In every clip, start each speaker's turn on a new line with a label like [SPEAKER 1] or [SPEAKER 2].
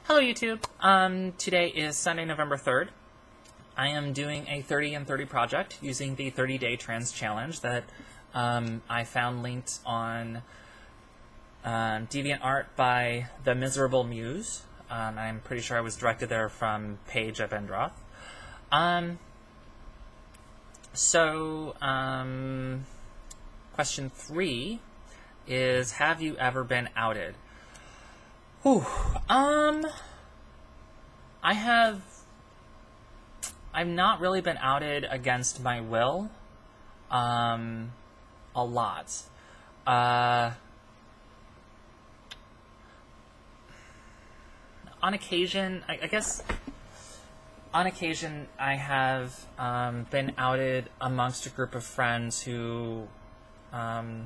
[SPEAKER 1] Hello YouTube. Today is Sunday, November 3rd. I am doing a 30 and 30 project using the 30-day trans challenge that I found linked on DeviantArt by The Miserable Muse. I'm pretty sure I was directed there from Paige Abendroth. Question 3 is, have you ever been outed? Whew. I've not really been outed against my will, a lot. On occasion, I guess, on occasion I have been outed amongst a group of friends who, to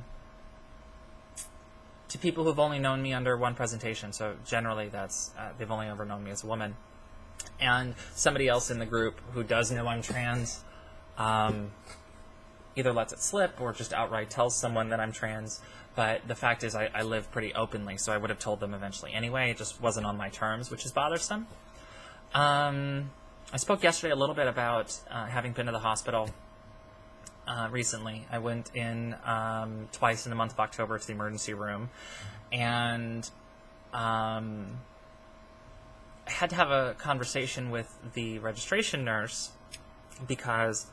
[SPEAKER 1] people who've only known me under one presentation, so generally that's, they've only ever known me as a woman. And somebody else in the group who does know I'm trans either lets it slip or just outright tells someone that I'm trans. But the fact is I live pretty openly, so I would have told them eventually anyway. It just wasn't on my terms, which is bothersome. I spoke yesterday a little bit about having been to the hospital recently. I went in twice in the month of October to the emergency room, and I had to have a conversation with the registration nurse because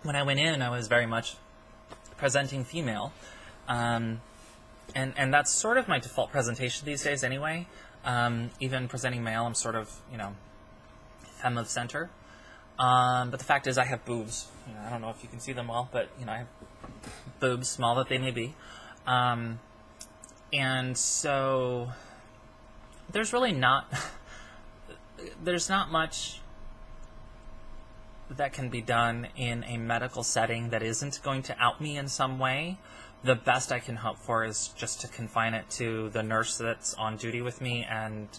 [SPEAKER 1] when I went in, I was very much presenting female, and that's sort of my default presentation these days anyway. Even presenting male, I'm sort of, you know, femme of center. But the fact is I have boobs. You know, I don't know if you can see them well, but, you know, I have boobs, small that they may be. And so there's really not, there's not much that can be done in a medical setting that isn't going to out me in some way. The best I can hope for is just to confine it to the nurse that's on duty with me and,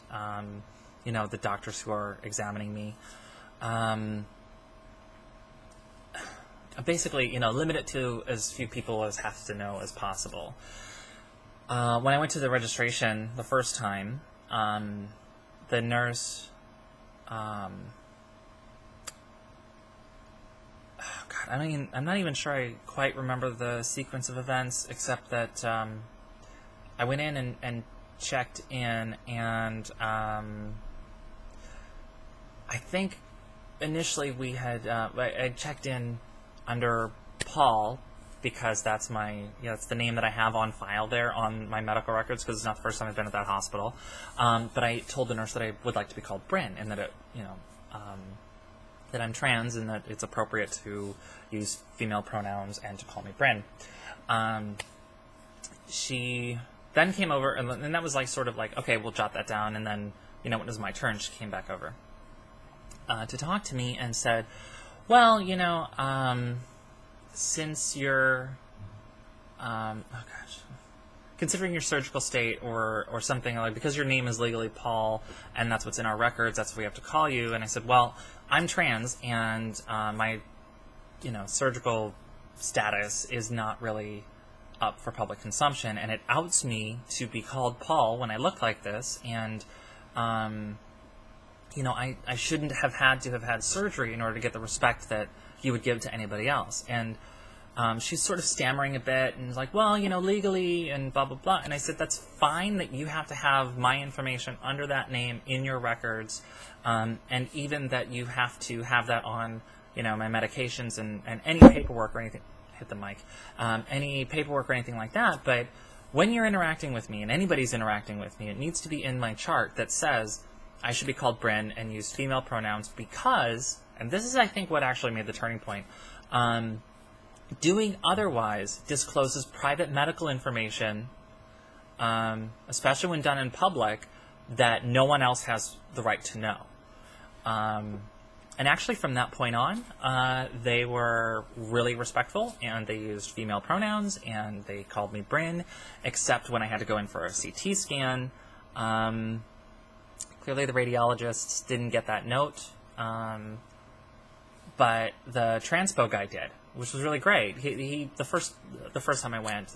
[SPEAKER 1] you know, the doctors who are examining me. Basically, you know, limit it to as few people as have to know as possible. When I went to the registration the first time, the nurse, oh God, I'm not even sure I quite remember the sequence of events, except that I went in and checked in, and I think initially we had, I checked in under Paul, because that's my, you know, it's the name that I have on file there on my medical records, because it's not the first time I've been at that hospital. But I told the nurse that I would like to be called Brin, and that it, you know, that I'm trans, and that it's appropriate to use female pronouns and to call me Brin. She then came over, and that was like sort of like, okay, we'll jot that down, and then, you know, when it was my turn, she came back over to talk to me and said, well, you know, since you're, oh gosh, considering your surgical state or something, like, because your name is legally Paul, and that's what's in our records, that's what we have to call you. And I said, well, I'm trans, and my, you know, surgical status is not really up for public consumption, and it outs me to be called Paul when I look like this, and, you know, I shouldn't have had surgery in order to get the respect that you would give to anybody else. And she's sort of stammering a bit and is like, well, you know, legally and blah, blah, blah. And I said, that's fine that you have to have my information under that name in your records, and even that you have to have that on, you know, my medications and any paperwork or anything. Hit the mic. Any paperwork or anything like that. But when you're interacting with me, and anybody's interacting with me, it needs to be in my chart that says I should be called Brin and use female pronouns because, and this is, I think, what actually made the turning point, doing otherwise discloses private medical information, especially when done in public, that no one else has the right to know. And actually from that point on, they were really respectful, and they used female pronouns, and they called me Brin, except when I had to go in for a CT scan. Clearly the radiologists didn't get that note, but the transpo guy did, which was really great. The first time I went,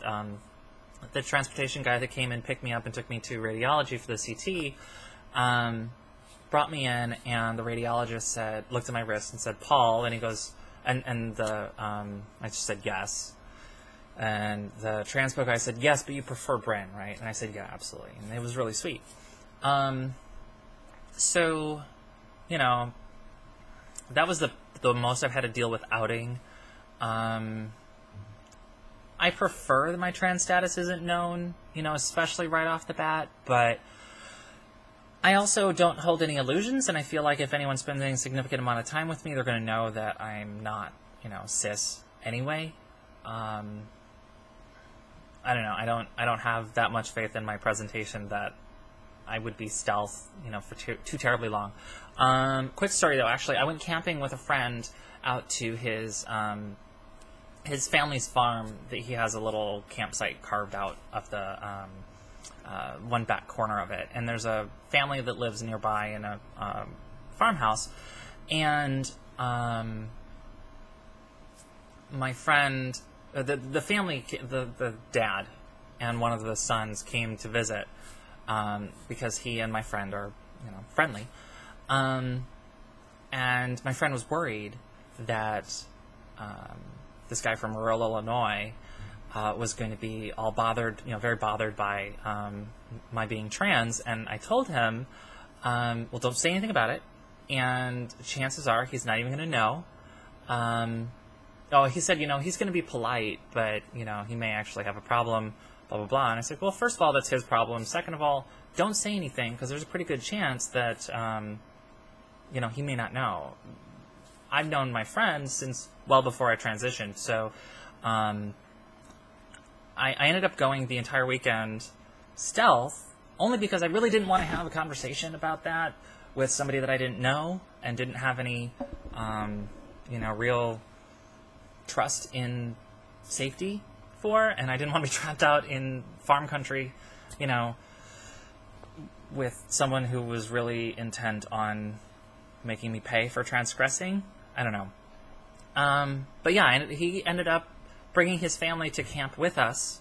[SPEAKER 1] the transportation guy that came and picked me up and took me to radiology for the CT, brought me in, and the radiologist looked at my wrist and said, "Paul," and he goes, I just said yes. And the transpo guy said, "Yes, but you prefer Brin, right?" And I said, "Yeah, absolutely." And it was really sweet. So, you know, that was the most I've had to deal with outing. I prefer that my trans status isn't known, you know, especially right off the bat, but I also don't hold any illusions, and I feel like if anyone's spending a significant amount of time with me, they're going to know that I'm not, you know, cis anyway. I don't know. I don't have that much faith in my presentation that I would be stealth, you know, for too terribly long. Quick story though. Actually, I went camping with a friend out to his family's farm. That he has a little campsite carved out of the one back corner of it, and there's a family that lives nearby in a farmhouse, and my friend, the family, the dad and one of the sons came to visit because he and my friend are, you know, friendly, and my friend was worried that this guy from rural Illinois was going to be all bothered, you know, very bothered by my being trans, and I told him, well, don't say anything about it, and chances are he's not even going to know. Oh, he said, you know, he's going to be polite, but, you know, he may actually have a problem, blah, blah, blah. And I said, well, first of all, that's his problem. Second of all, don't say anything, because there's a pretty good chance that, you know, he may not know. I've known my friend since well before I transitioned, so I ended up going the entire weekend stealth, only because I really didn't want to have a conversation about that with somebody that I didn't know and didn't have any, you know, real trust in safety for, and I didn't want to be trapped out in farm country, you know, with someone who was really intent on making me pay for transgressing. I don't know. But yeah, he ended up bringing his family to camp with us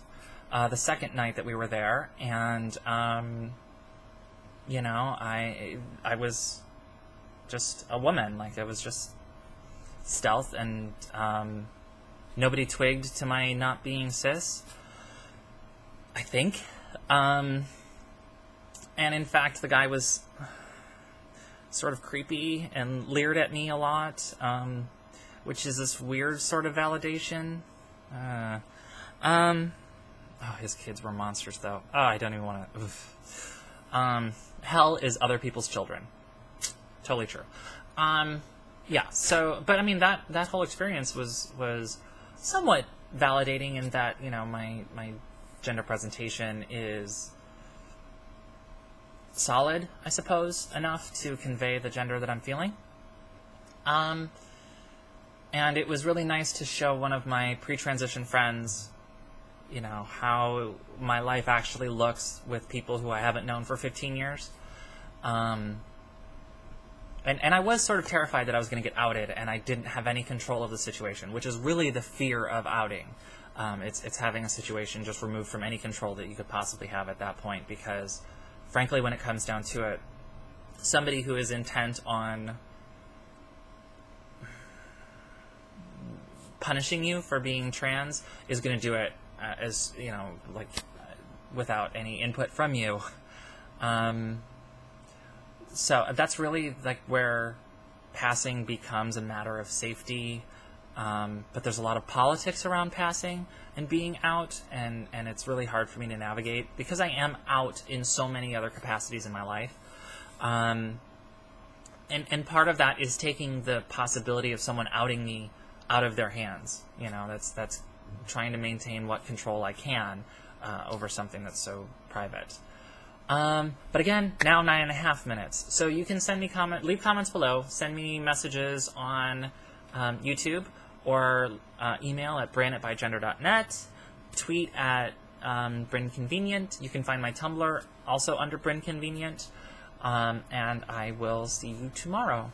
[SPEAKER 1] the second night that we were there, and you know, I was just a woman. Like, it was just stealth, and nobody twigged to my not being cis, I think. And in fact, the guy was sort of creepy and leered at me a lot, which is this weird sort of validation. Oh, his kids were monsters, though. Oh, I don't even want to. Hell is other people's children. Totally true. Yeah. So, but I mean, that whole experience was somewhat validating in that, you know, my gender presentation is solid, I suppose, enough to convey the gender that I'm feeling. And it was really nice to show one of my pre-transition friends, you know, how my life actually looks with people who I haven't known for 15 years. And I was sort of terrified that I was going to get outed, and I didn't have any control of the situation, which is really the fear of outing. It's having a situation just removed from any control that you could possibly have at that point, because frankly, when it comes down to it, somebody who is intent on punishing you for being trans is going to do it as, you know, like, without any input from you. So that's really like where passing becomes a matter of safety. But there's a lot of politics around passing and being out, and it's really hard for me to navigate because I am out in so many other capacities in my life. And part of that is taking the possibility of someone outing me out of their hands. You know, that's trying to maintain what control I can over something that's so private. But again, now 9.5 minutes. So you can send me leave comments below, send me messages on YouTube, or email at brin@bigender.net, tweet at BrinConvenient. You can find my Tumblr also under BrinConvenient, and I will see you tomorrow.